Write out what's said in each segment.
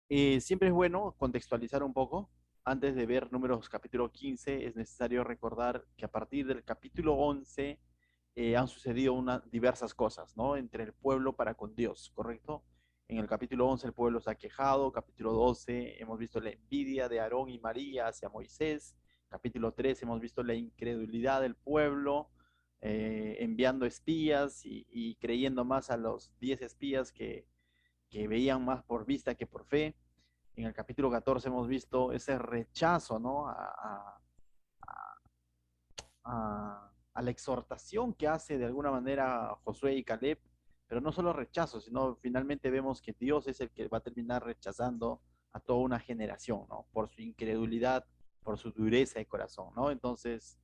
Siempre es bueno contextualizar un poco. Antes de ver Números capítulo 15, es necesario recordar que a partir del capítulo 11 han sucedido diversas cosas, ¿no? Entre el pueblo para con Dios, ¿correcto? En el capítulo 11 el pueblo se ha quejado, capítulo 12 hemos visto la envidia de Aarón y María hacia Moisés, capítulo 13 hemos visto la incredulidad del pueblo, enviando espías y creyendo más a los 10 espías que veían más por vista que por fe. En el capítulo 14 hemos visto ese rechazo, ¿no? A la exhortación que hace de alguna manera Josué y Caleb, pero no solo rechazo, sino finalmente vemos que Dios es el que va a terminar rechazando a toda una generación, ¿no? Por su incredulidad, por su dureza de corazón, ¿no? Entonces,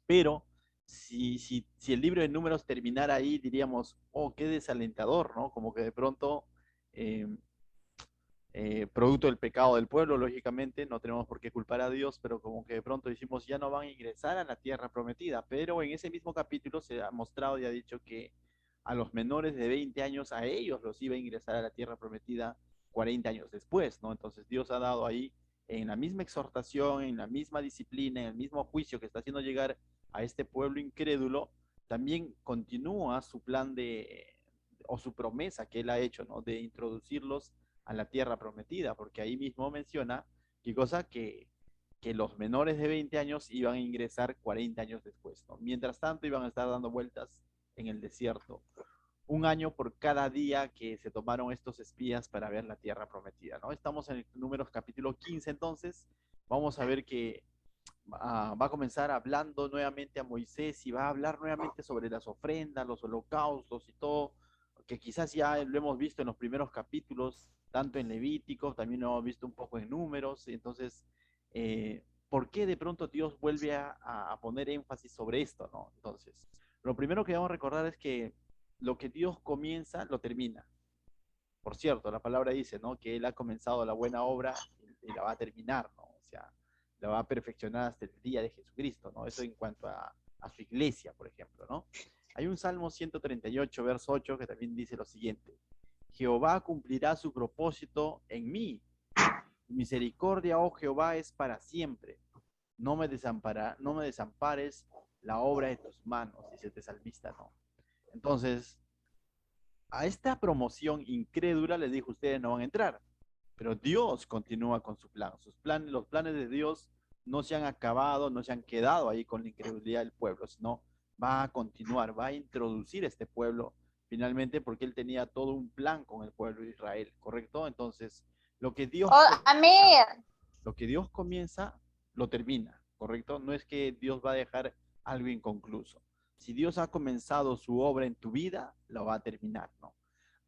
pero si el libro de números terminara ahí, diríamos, oh, qué desalentador, ¿no? Como que de pronto eh, producto del pecado del pueblo, lógicamente, no tenemos por qué culpar a Dios, pero como que de pronto decimos, ya no van a ingresar a la tierra prometida, pero en ese mismo capítulo se ha mostrado y ha dicho que a los menores de 20 años, a ellos los iba a ingresar a la tierra prometida 40 años después, ¿no? Entonces Dios ha dado ahí, en la misma exhortación, en la misma disciplina, en el mismo juicio que está haciendo llegar a este pueblo incrédulo, también continúa su plan o su promesa que él ha hecho, ¿no? De introducirlos a la tierra prometida, porque ahí mismo menciona qué cosa que los menores de 20 años iban a ingresar 40 años después, ¿no? Mientras tanto iban a estar dando vueltas en el desierto. Un año por cada día que se tomaron estos espías para ver la tierra prometida, ¿no? Estamos en el Números capítulo 15, entonces vamos a ver que va a comenzar hablando nuevamente a Moisés y va a hablar nuevamente sobre las ofrendas, los holocaustos y todo, que quizás ya lo hemos visto en los primeros capítulos, tanto en Levítico, también lo hemos visto un poco en Números, entonces, ¿por qué de pronto Dios vuelve a poner énfasis sobre esto, ¿no? Entonces, lo primero que vamos a recordar es que lo que Dios comienza, lo termina. Por cierto, la palabra dice, ¿no? Que Él ha comenzado la buena obra y la va a terminar, ¿no? O sea, la va a perfeccionar hasta el día de Jesucristo, ¿no? Eso en cuanto a su iglesia, por ejemplo, ¿no? Hay un Salmo 138, verso 8, que también dice lo siguiente: Jehová cumplirá su propósito en mí. Misericordia, oh Jehová, es para siempre. No me desampares la obra de tus manos, dice este salmista, ¿no? Entonces, a esta promoción incrédula les dijo, ustedes no van a entrar. Pero Dios continúa con su plan. Los planes de Dios no se han acabado, no se han quedado ahí con la incredulidad del pueblo, sino va a continuar, va a introducir este pueblo finalmente porque él tenía todo un plan con el pueblo de Israel, ¿correcto? Entonces, lo que Dios, Oh, amén. lo que Dios comienza, lo termina, ¿correcto? No es que Dios va a dejar algo inconcluso. Si Dios ha comenzado su obra en tu vida, lo va a terminar, ¿no?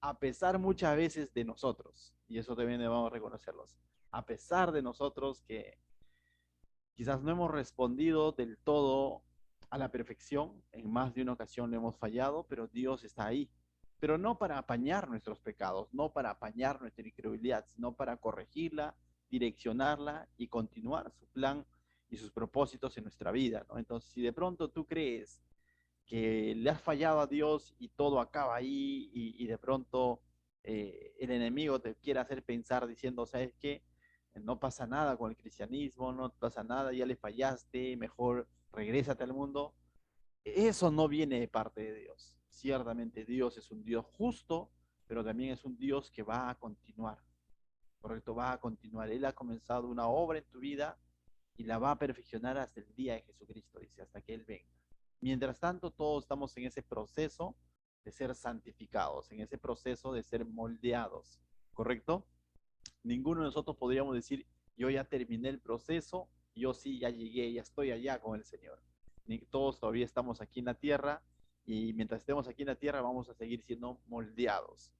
A pesar muchas veces de nosotros, y eso también debemos reconocerlos, a pesar de nosotros que quizás no hemos respondido del todo a la perfección, en más de una ocasión le hemos fallado, pero Dios está ahí. Pero no para apañar nuestros pecados, no para apañar nuestra incredulidad, sino para corregirla, direccionarla y continuar su plan y sus propósitos en nuestra vida, ¿no? Entonces, si de pronto tú crees que le has fallado a Dios y todo acaba ahí y de pronto el enemigo te quiere hacer pensar diciendo, ¿sabes qué? No pasa nada con el cristianismo, no pasa nada, ya le fallaste, mejor regrésate al mundo. Eso no viene de parte de Dios. Ciertamente Dios es un Dios justo, pero también es un Dios que va a continuar, ¿correcto? Va a continuar. Él ha comenzado una obra en tu vida y la va a perfeccionar hasta el día de Jesucristo, dice, hasta que Él venga. Mientras tanto, todos estamos en ese proceso de ser santificados, en ese proceso de ser moldeados, ¿correcto? Ninguno de nosotros podríamos decir, yo ya terminé el proceso, yo sí ya llegué, ya estoy allá con el Señor. Todos todavía estamos aquí en la tierra y mientras estemos aquí en la tierra vamos a seguir siendo moldeados.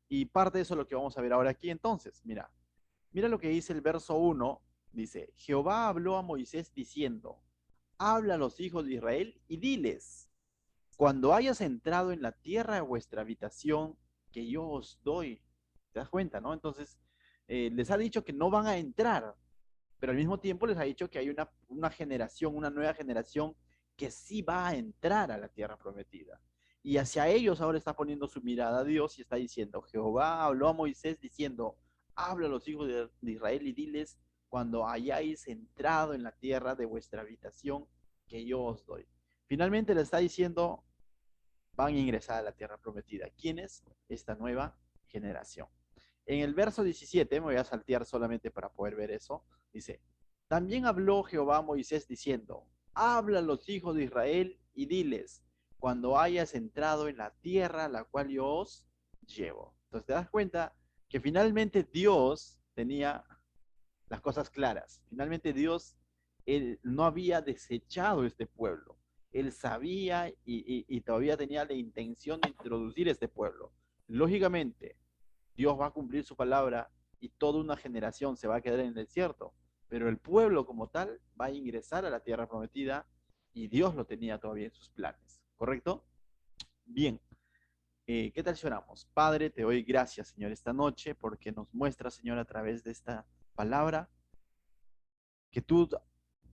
Y parte de eso es lo que vamos a ver ahora aquí entonces. Mira lo que dice el verso 1. Dice, Jehová habló a Moisés diciendo, habla a los hijos de Israel y diles, cuando hayas entrado en la tierra de vuestra habitación, que yo os doy. ¿Te das cuenta, no? Entonces, les ha dicho que no van a entrar, pero al mismo tiempo les ha dicho que hay una generación, una nueva generación que sí va a entrar a la tierra prometida. Y hacia ellos ahora está poniendo su mirada a Dios y está diciendo, Jehová habló a Moisés diciendo, habla a los hijos de Israel y diles, cuando hayáis entrado en la tierra de vuestra habitación que yo os doy. Finalmente le está diciendo, van a ingresar a la tierra prometida. ¿Quién es? Esta nueva generación. En el verso 17, me voy a saltear solamente para poder ver eso, dice, también habló Jehová a Moisés diciendo, habla a los hijos de Israel y diles, cuando hayas entrado en la tierra a la cual yo os llevo. Entonces te das cuenta que finalmente Dios tenía las cosas claras. Finalmente Dios, él no había desechado este pueblo. Él sabía y todavía tenía la intención de introducir este pueblo. Lógicamente, Dios va a cumplir su palabra y toda una generación se va a quedar en el desierto, pero el pueblo como tal va a ingresar a la tierra prometida y Dios lo tenía todavía en sus planes, ¿correcto? Bien, ¿qué tal si oramos? Padre, te doy gracias, Señor, esta noche porque nos muestra, Señor, a través de esta palabra, que tú,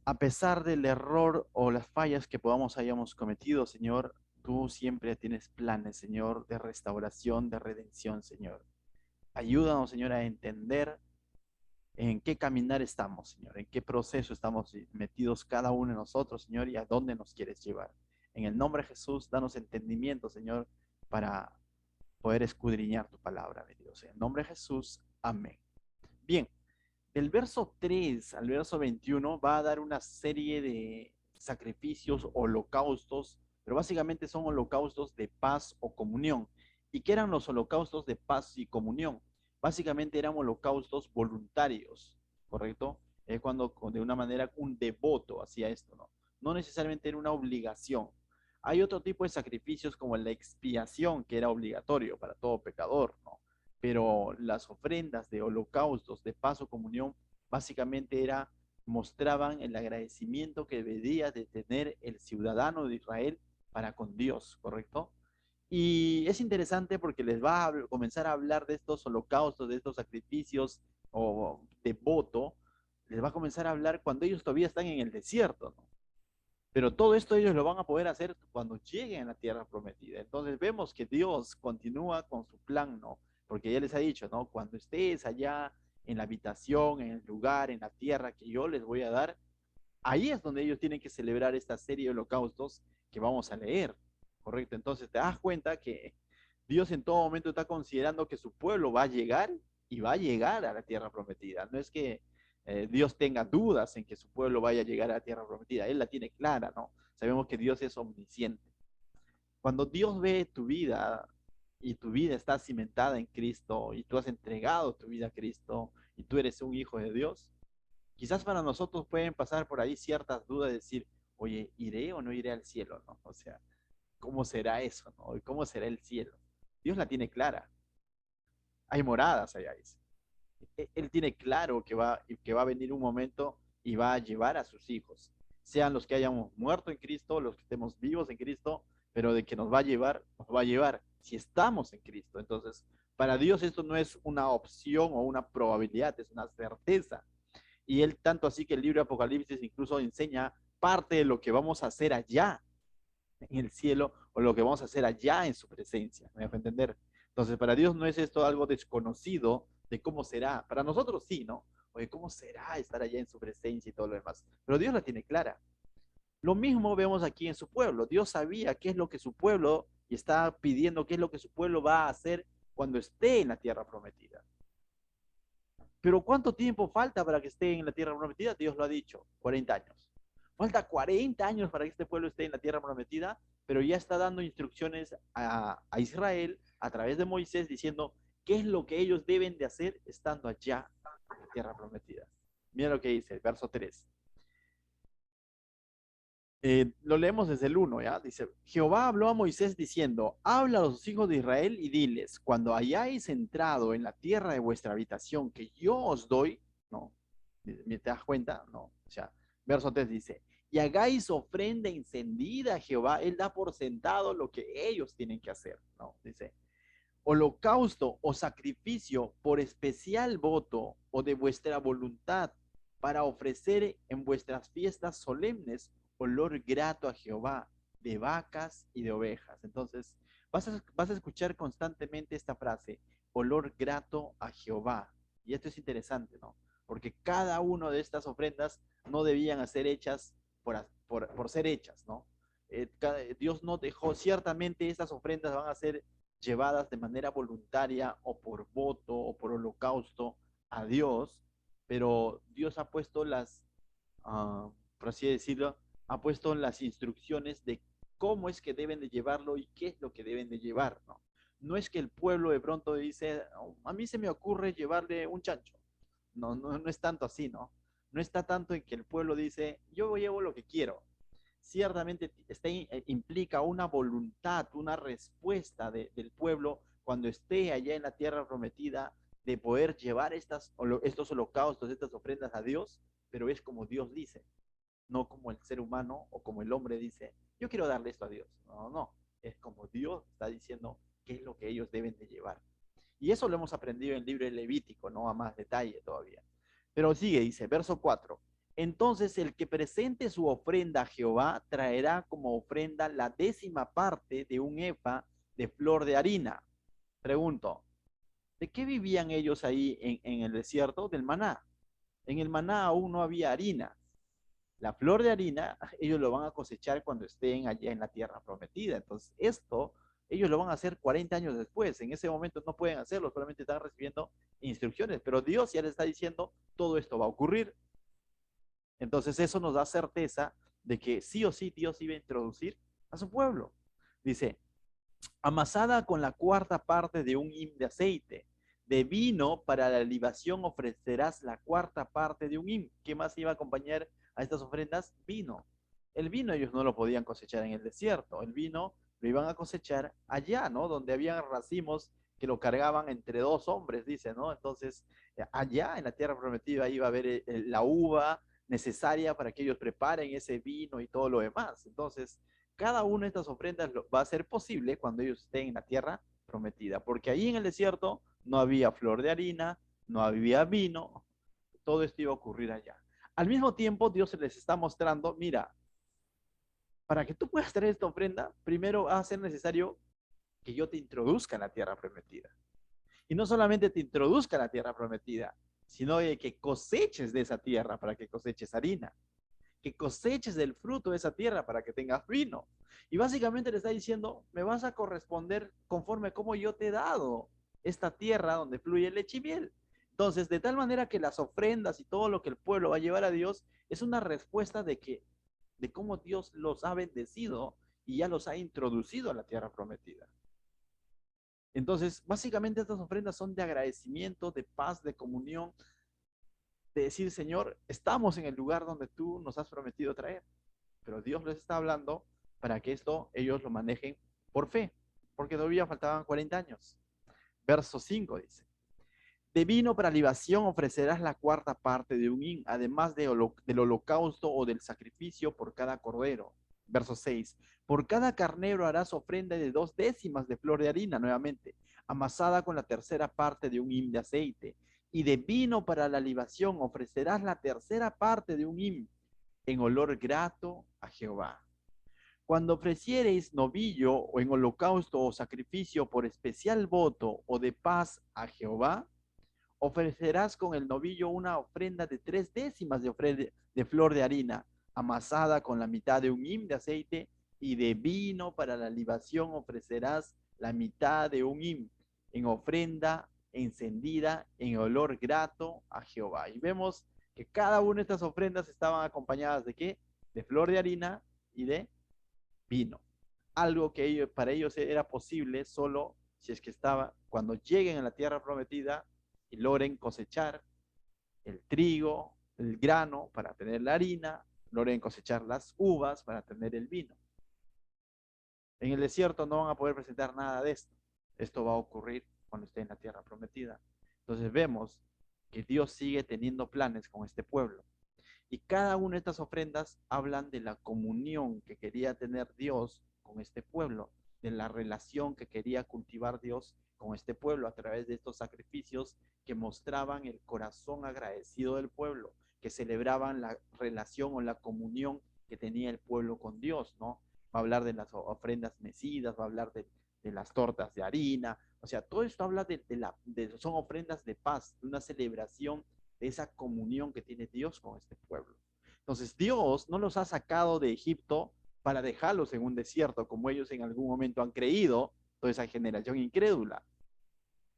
a pesar del error o las fallas que hayamos cometido, Señor, tú siempre tienes planes, Señor, de restauración, de redención, Señor. Ayúdanos, Señor, a entender en qué caminar estamos, Señor, en qué proceso estamos metidos cada uno de nosotros, Señor, y a dónde nos quieres llevar. En el nombre de Jesús, danos entendimiento, Señor, para poder escudriñar tu palabra, mi Dios. En el nombre de Jesús, amén. Bien, del verso 3 al verso 21 va a dar una serie de sacrificios, holocaustos, pero básicamente son holocaustos de paz o comunión. ¿Y qué eran los holocaustos de paz y comunión? Básicamente eran holocaustos voluntarios, ¿correcto? Es cuando de una manera un devoto hacía esto, ¿no? No necesariamente era una obligación. Hay otro tipo de sacrificios como la expiación, que era obligatorio para todo pecador, ¿no? Pero las ofrendas de holocaustos, de paso comunión, básicamente mostraban el agradecimiento que debía de tener el ciudadano de Israel para con Dios, ¿correcto? Y es interesante porque les va a comenzar a hablar de estos holocaustos, de estos sacrificios o de voto, les va a comenzar a hablar cuando ellos todavía están en el desierto, ¿no? Pero todo esto ellos lo van a poder hacer cuando lleguen a la tierra prometida. Entonces vemos que Dios continúa con su plan, ¿no? Porque ya les ha dicho, ¿no? Cuando estés allá en la habitación, en el lugar, en la tierra que yo les voy a dar, ahí es donde ellos tienen que celebrar esta serie de holocaustos que vamos a leer, ¿correcto? Entonces te das cuenta que Dios en todo momento está considerando que su pueblo va a llegar y va a llegar a la tierra prometida. No es que Dios tenga dudas en que su pueblo vaya a llegar a la tierra prometida, Él la tiene clara, ¿no? Sabemos que Dios es omnisciente. Cuando Dios ve tu vida y tu vida está cimentada en Cristo y tú has entregado tu vida a Cristo y tú eres un hijo de Dios, quizás para nosotros pueden pasar por ahí ciertas dudas de decir, oye, ¿iré o no iré al cielo? ¿No? O sea, ¿cómo será eso? ¿No? ¿Cómo será el cielo? Dios la tiene clara. Hay moradas allá, dice. Él tiene claro que va a venir un momento y va a llevar a sus hijos, sean los que hayamos muerto en Cristo, los que estemos vivos en Cristo, pero de que nos va a llevar si estamos en Cristo. Entonces, para Dios esto no es una opción o una probabilidad, es una certeza. Y él tanto así que el libro de Apocalipsis incluso enseña parte de lo que vamos a hacer allá en el cielo o lo que vamos a hacer allá en su presencia. ¿Me dejo entender? Entonces, para Dios no es esto algo desconocido de cómo será. Para nosotros sí, ¿no? Oye, ¿cómo será estar allá en su presencia y todo lo demás? Pero Dios la tiene clara. Lo mismo vemos aquí en su pueblo. Dios sabía qué es lo que su pueblo y está pidiendo qué es lo que su pueblo va a hacer cuando esté en la tierra prometida. Pero ¿cuánto tiempo falta para que esté en la tierra prometida? Dios lo ha dicho, 40 años. Falta 40 años para que este pueblo esté en la tierra prometida, pero ya está dando instrucciones a Israel a través de Moisés diciendo qué es lo que ellos deben de hacer estando allá en la tierra prometida. Mira lo que dice el verso 3. Lo leemos desde el 1, ¿ya? Dice, Jehová habló a Moisés diciendo, habla a los hijos de Israel y diles, cuando hayáis entrado en la tierra de vuestra habitación que yo os doy, ¿no? ¿Te das cuenta? No. O sea, verso 3 dice, y hagáis ofrenda encendida a Jehová, él da por sentado lo que ellos tienen que hacer, ¿no? Dice, holocausto o sacrificio por especial voto o de vuestra voluntad para ofrecer en vuestras fiestas solemnes olor grato a Jehová de vacas y de ovejas. Entonces, vas a escuchar constantemente esta frase, olor grato a Jehová. Y esto es interesante, ¿no? Porque cada una de estas ofrendas no debían ser hechas por ser hechas, ¿no? Dios no dejó, ciertamente estas ofrendas van a ser llevadas de manera voluntaria o por voto o por holocausto a Dios, pero Dios ha puesto por así decirlo, ha puesto las instrucciones de cómo es que deben de llevarlo y qué es lo que deben de llevar, ¿no? No es que el pueblo de pronto dice, "Oh, a mí se me ocurre llevarle un chancho". No, no, no es tanto así, ¿no? No está tanto en que el pueblo dice, yo llevo lo que quiero. Ciertamente implica una voluntad, una respuesta del pueblo cuando esté allá en la tierra prometida de poder llevar estos holocaustos, estas ofrendas a Dios, pero es como Dios dice, no como el ser humano o como el hombre dice, yo quiero darle esto a Dios. No, no, es como Dios está diciendo qué es lo que ellos deben de llevar. Y eso lo hemos aprendido en el libro de Levítico, no a más detalle todavía. Pero sigue, dice, verso 4. Entonces el que presente su ofrenda a Jehová traerá como ofrenda la 10ª parte de un efa de flor de harina. Pregunto, ¿de qué vivían ellos ahí en el desierto? Del maná. En el maná aún no había harina. La flor de harina, ellos lo van a cosechar cuando estén allá en la tierra prometida. Entonces, esto, ellos lo van a hacer 40 años después. En ese momento no pueden hacerlo, solamente están recibiendo instrucciones. Pero Dios ya les está diciendo, todo esto va a ocurrir. Entonces, eso nos da certeza de que sí o sí Dios iba a introducir a su pueblo. Dice, amasada con la 4ª parte de un hin de aceite. De vino para la libación ofrecerás la 4ª parte de un hin. ¿Qué más iba a acompañar a estas ofrendas? Vino. El vino ellos no lo podían cosechar en el desierto. El vino lo iban a cosechar allá, ¿no? Donde habían racimos que lo cargaban entre 2 hombres, dice, ¿no? Entonces, allá en la tierra prometida iba a haber la uva necesaria para que ellos preparen ese vino y todo lo demás. Entonces, cada una de estas ofrendas va a ser posible cuando ellos estén en la tierra prometida, porque ahí en el desierto no había flor de harina, no había vino, todo esto iba a ocurrir allá. Al mismo tiempo, Dios les está mostrando, mira, para que tú puedas traer esta ofrenda, primero va a ser necesario que yo te introduzca en la tierra prometida. Y no solamente te introduzca en la tierra prometida, sino que coseches de esa tierra para que coseches harina, que coseches del fruto de esa tierra para que tengas vino. Y básicamente le está diciendo, me vas a corresponder conforme como yo te he dado esta tierra donde fluye leche y miel. Entonces, de tal manera que las ofrendas y todo lo que el pueblo va a llevar a Dios es una respuesta de cómo Dios los ha bendecido y ya los ha introducido a la tierra prometida. Entonces, básicamente estas ofrendas son de agradecimiento, de paz, de comunión, de decir, Señor, estamos en el lugar donde tú nos has prometido traer. Pero Dios les está hablando para que esto ellos lo manejen por fe, porque todavía faltaban 40 años. Verso 5 dice, de vino para libación ofrecerás la 4ª parte de un hin, además del holocausto o del sacrificio por cada cordero. Verso 6, por cada carnero harás ofrenda de 2 décimas de flor de harina, nuevamente, amasada con la 3ª parte de un hin de aceite. Y de vino para la libación ofrecerás la 3ª parte de un hin, en olor grato a Jehová. Cuando ofreciereis novillo o en holocausto o sacrificio por especial voto o de paz a Jehová, ofrecerás con el novillo una ofrenda de 3 décimas de flor de harina, amasada con la mitad de un hin de aceite, y de vino para la libación ofrecerás la mitad de un hin, en ofrenda encendida en olor grato a Jehová. Y vemos que cada una de estas ofrendas estaban acompañadas de qué? De flor de harina y de vino. Algo que para ellos era posible solo si es que estaba, cuando lleguen a la tierra prometida y logren cosechar el trigo, el grano para tener la harina, logren cosechar las uvas para tener el vino. En el desierto no van a poder presentar nada de esto. Esto va a ocurrir cuando esté en la tierra prometida. Entonces vemos que Dios sigue teniendo planes con este pueblo. Y cada una de estas ofrendas hablan de la comunión que quería tener Dios con este pueblo, de la relación que quería cultivar Dios con este pueblo a través de estos sacrificios que mostraban el corazón agradecido del pueblo, que celebraban la relación o la comunión que tenía el pueblo con Dios, ¿no? Va a hablar de las ofrendas mecidas, va a hablar de las tortas de harina, O sea, todo esto habla son ofrendas de paz, de una celebración de esa comunión que tiene Dios con este pueblo. Entonces, Dios no los ha sacado de Egipto para dejarlos en un desierto, como ellos en algún momento han creído, toda esa generación incrédula.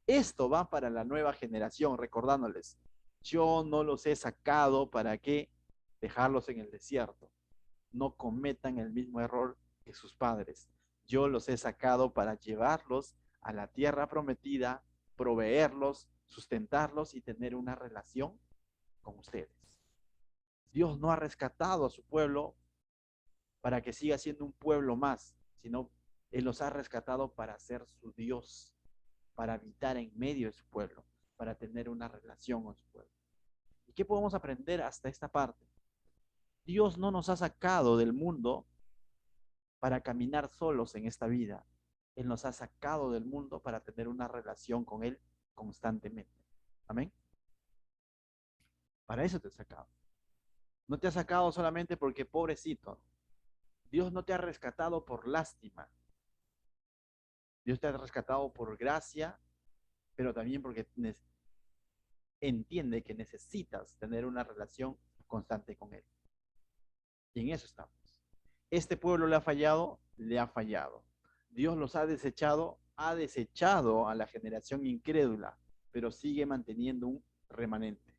Esto va para la nueva generación, recordándoles, yo no los he sacado para que dejarlos en el desierto. No cometan el mismo error que sus padres. Yo los he sacado para llevarlos a la tierra prometida, proveerlos, sustentarlos y tener una relación con ustedes. Dios no ha rescatado a su pueblo para que siga siendo un pueblo más, sino Él los ha rescatado para ser su Dios, para habitar en medio de su pueblo, para tener una relación con su pueblo. ¿Y qué podemos aprender hasta esta parte? Dios no nos ha sacado del mundo para caminar solos en esta vida. Él nos ha sacado del mundo para tener una relación con Él constantemente. Amén. Para eso te ha sacado. No te ha sacado solamente porque pobrecito. Dios no te ha rescatado por lástima. Dios te ha rescatado por gracia, pero también porque entiende que necesitas tener una relación constante con Él. Y en eso estamos. Este pueblo le ha fallado, le ha fallado. Dios los ha desechado a la generación incrédula, pero sigue manteniendo un remanente.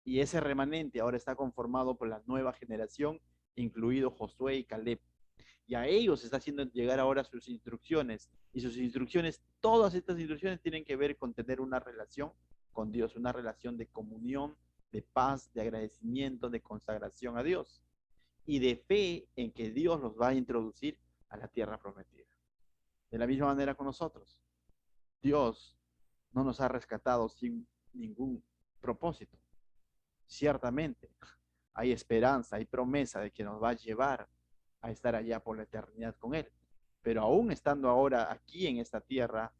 Y ese remanente ahora está conformado por la nueva generación, incluido Josué y Caleb. Y a ellos está haciendo llegar ahora sus instrucciones. Y sus instrucciones, todas estas instrucciones tienen que ver con tener una relación con Dios, una relación de comunión, de paz, de agradecimiento, de consagración a Dios y de fe en que Dios los va a introducir a la tierra prometida. De la misma manera con nosotros. Dios no nos ha rescatado sin ningún propósito. Ciertamente, hay esperanza, hay promesa de que nos va a llevar a estar allá por la eternidad con Él. Pero aún estando ahora aquí en esta tierra,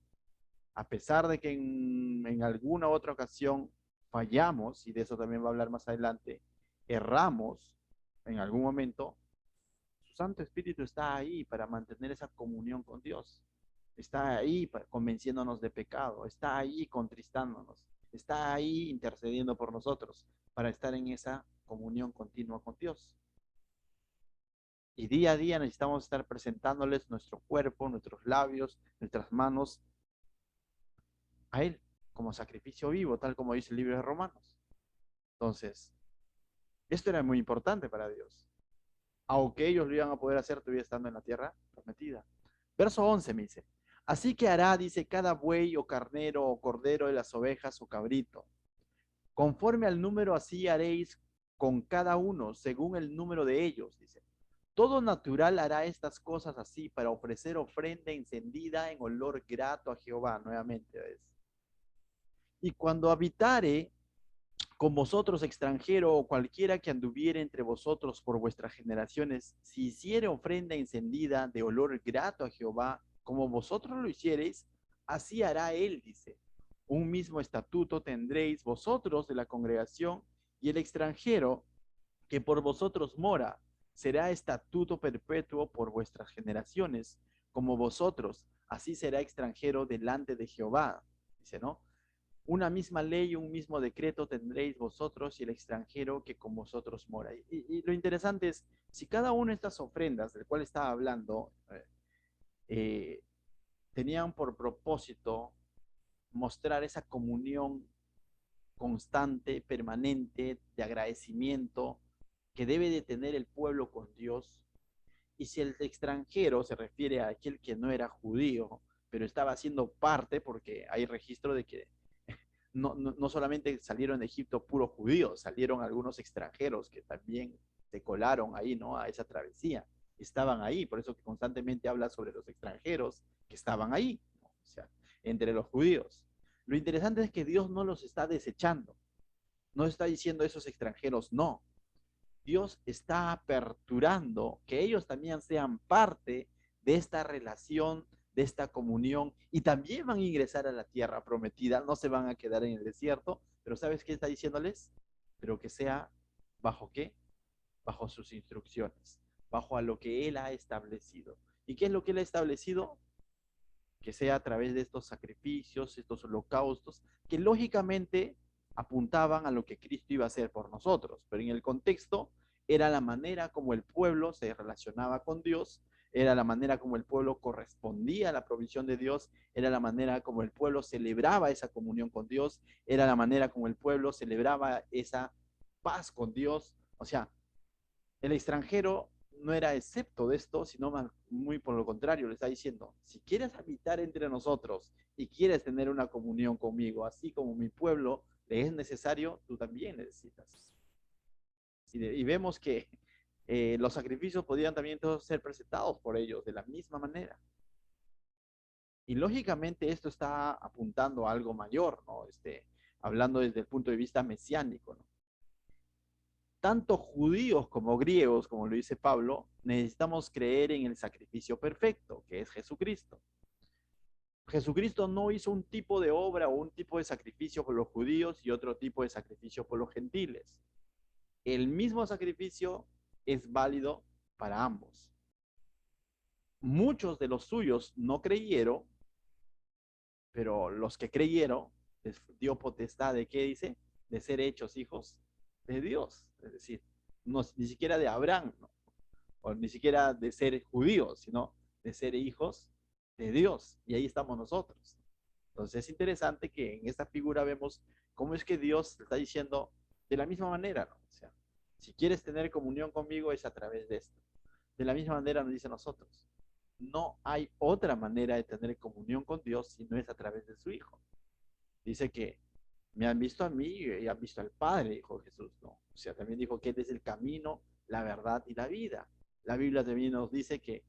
a pesar de que en alguna otra ocasión fallamos, y de eso también va a hablar más adelante, erramos en algún momento, su Santo Espíritu está ahí para mantener esa comunión con Dios. Está ahí convenciéndonos de pecado, está ahí contristándonos, está ahí intercediendo por nosotros para estar en esa comunión continua con Dios. Y día a día necesitamos estar presentándoles nuestro cuerpo, nuestros labios, nuestras manos a Él como sacrificio vivo, tal como dice el libro de Romanos. Entonces, esto era muy importante para Dios. Aunque ellos lo iban a poder hacer todavía estando en la tierra prometida. Verso 11 me dice, así que hará, dice, cada buey o carnero o cordero de las ovejas o cabrito. Conforme al número así haréis con cada uno, según el número de ellos, dice. Todo natural hará estas cosas así para ofrecer ofrenda encendida en olor grato a Jehová, nuevamente. ¿Ves? Y cuando habitare con vosotros extranjero o cualquiera que anduviere entre vosotros por vuestras generaciones, si hiciere ofrenda encendida de olor grato a Jehová, como vosotros lo hiciereis, así hará él, dice. Un mismo estatuto tendréis vosotros de la congregación y el extranjero que por vosotros mora, será estatuto perpetuo por vuestras generaciones, como vosotros, así será extranjero delante de Jehová, dice, ¿no? Una misma ley, un mismo decreto tendréis vosotros y el extranjero que con vosotros mora. Y lo interesante es, si cada una de estas ofrendas del cual estaba hablando eh, tenían por propósito mostrar esa comunión constante, permanente, de agradecimiento que debe de tener el pueblo con Dios. Y si el extranjero se refiere a aquel que no era judío, pero estaba haciendo parte, porque hay registro de que no solamente salieron de Egipto puros judíos, salieron algunos extranjeros que también se colaron ahí, ¿no? A esa travesía. Estaban ahí, por eso que constantemente habla sobre los extranjeros que estaban ahí, ¿no? O sea, entre los judíos. Lo interesante es que Dios no los está desechando, no está diciendo esos extranjeros no. Dios está aperturando que ellos también sean parte de esta relación, de esta comunión, y también van a ingresar a la tierra prometida, no se van a quedar en el desierto, pero ¿sabes qué está diciéndoles? Pero que sea bajo qué? Bajo sus instrucciones, bajo a lo que Él ha establecido. ¿Y qué es lo que Él ha establecido? que sea a través de estos sacrificios, estos holocaustos, que lógicamente apuntaban a lo que Cristo iba a hacer por nosotros, pero en el contexto era la manera como el pueblo se relacionaba con Dios, era la manera como el pueblo correspondía a la provisión de Dios, era la manera como el pueblo celebraba esa comunión con Dios, era la manera como el pueblo celebraba esa paz con Dios. O sea, el extranjero no era excepto de esto, sino más, muy por lo contrario, le está diciendo, si quieres habitar entre nosotros y quieres tener una comunión conmigo, así como mi pueblo le es necesario, tú también necesitas. Y vemos que los sacrificios podían también todos ser presentados por ellos de la misma manera. Y lógicamente esto está apuntando a algo mayor, ¿no? Hablando desde el punto de vista mesiánico, ¿no? Tanto judíos como griegos, como lo dice Pablo, necesitamos creer en el sacrificio perfecto, que es Jesucristo. Jesucristo no hizo un tipo de obra o un tipo de sacrificio por los judíos y otro tipo de sacrificio por los gentiles. El mismo sacrificio es válido para ambos. Muchos de los suyos no creyeron, pero los que creyeron les dio potestad de, ¿qué dice? De ser hechos hijos de Dios. Es decir, no, ni siquiera de Abraham, ¿no? O ni siquiera de ser judíos, sino de ser hijos de Dios. Y ahí estamos nosotros. Entonces es interesante que en esta figura vemos cómo es que Dios está diciendo de la misma manera, ¿no? O sea, si quieres tener comunión conmigo es a través de esto. De la misma manera nos dice a nosotros. No hay otra manera de tener comunión con Dios si no es a través de su Hijo. Dice que me han visto a mí y han visto al Padre, dijo Jesús, ¿no? O sea, también dijo que Él es el camino, la verdad y la vida. La Biblia también nos dice que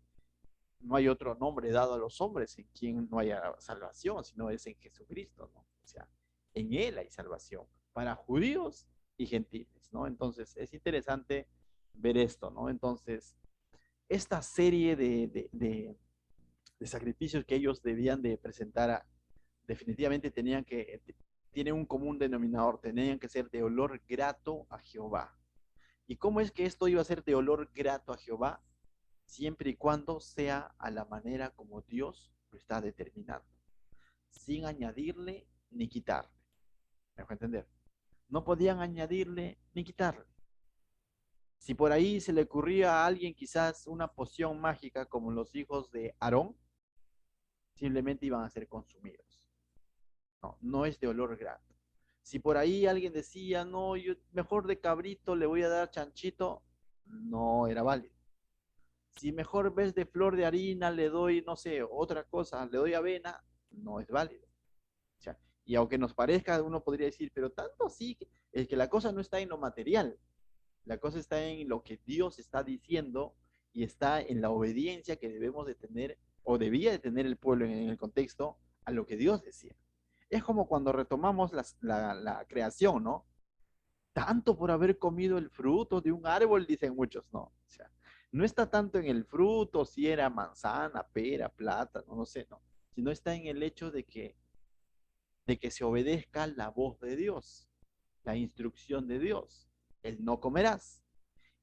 no hay otro nombre dado a los hombres en quien no haya salvación, sino es en Jesucristo, ¿no? O sea, en Él hay salvación para judíos y gentiles, ¿no? Entonces, es interesante ver esto, ¿no? Entonces, esta serie de sacrificios que ellos debían de presentar, definitivamente tiene un común denominador, tenían que ser de olor grato a Jehová. ¿Y cómo es que esto iba a ser de olor grato a Jehová? Siempre y cuando sea a la manera como Dios lo está determinando, sin añadirle ni quitarle. ¿Me dejo entender? No podían añadirle ni quitarle. Si por ahí se le ocurría a alguien quizás una poción mágica como los hijos de Aarón, simplemente iban a ser consumidos. No, no es de olor grato. Si por ahí alguien decía, no, yo mejor de cabrito le voy a dar chanchito, no era válido. Si mejor vez de flor de harina le doy, no sé, otra cosa, le doy avena, no es válido. O sea, y aunque nos parezca, uno podría decir, pero tanto así, es que la cosa no está en lo material, la cosa está en lo que Dios está diciendo y está en la obediencia que debemos de tener o debía de tener el pueblo en el contexto a lo que Dios decía. Es como cuando retomamos la creación, ¿no? Tanto por haber comido el fruto de un árbol, dicen muchos, ¿no? O sea, no está tanto en el fruto, si era manzana, pera, plátano, no sé, no, sino está en el hecho de que se obedezca la voz de Dios, la instrucción de Dios, el no comerás.